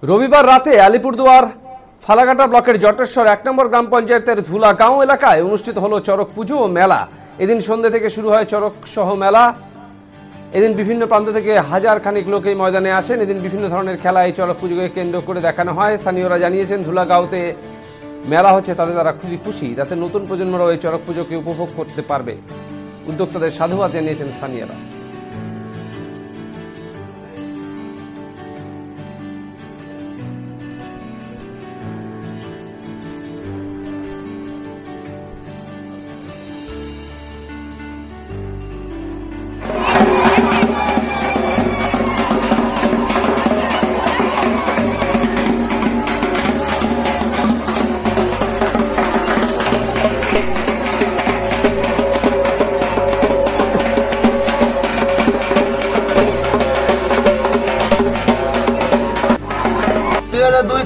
রবিবার রাতে আলিপুরদুয়ার ফালাকাটা ব্লকের জটেশ্বর ১ নম্বর গ্রাম পঞ্চায়েতের ধুলাগাঁও এলাকায় অনুষ্ঠিত হলো চড়ক পুজো ও মেলা। এদিন সন্ধ্যে থেকে শুরু হয় চড়ক সহ মেলা। এদিন বিভিন্ন প্রান্ত থেকে হাজার খানিক লোক এই ময়দানে আসেন। এদিন বিভিন্ন ধরনের খেলা এই চড়ক পুজোকে কেন্দ্র করে দেখানো হয়। স্থানীয়রা জানিয়েছেন ধুলাগাঁওতে মেলা হচ্ছে তাতে তারা খুবই খুশি, যাতে নতুন প্রজন্মরাও এই চড়ক পুজোকে উপভোগ করতে পারবে। উদ্যোক্তাদের সাধুবাদ জানিয়েছেন স্থানীয়রা।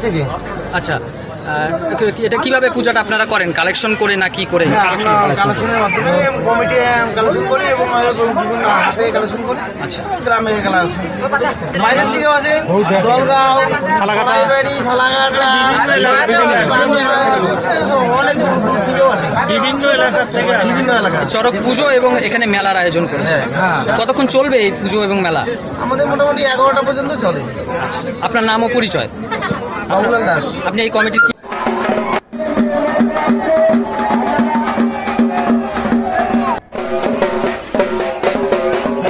থেকে আচ্ছা, এটা কিভাবে পূজাটা আপনারা করেন? কালেকশন করে না কি করে? কালেকশনের মাধ্যমে কমিটি কালেকশন করি এবং বিভিন্ন হাটে কালেকশন করি। আচ্ছা, গ্রামে কালেকশন বাইরের দিকেও আছে, দলগাঁও, রায়বাড়ি, ফালাকাটা, অনেক দূর দূর থেকেও আছে, বিভিন্ন এলাকা। চড়ক পুজো এবং এখানে মেলার আয়োজন করেছে। কতক্ষণ চলবে এই পুজো এবং মেলা? আমাদের মোটামুটি 11টা পর্যন্ত চলে। আচ্ছা, আপনার নাম ও পরিচয়? বাবুলাল দাস। আপনি এই কমিটির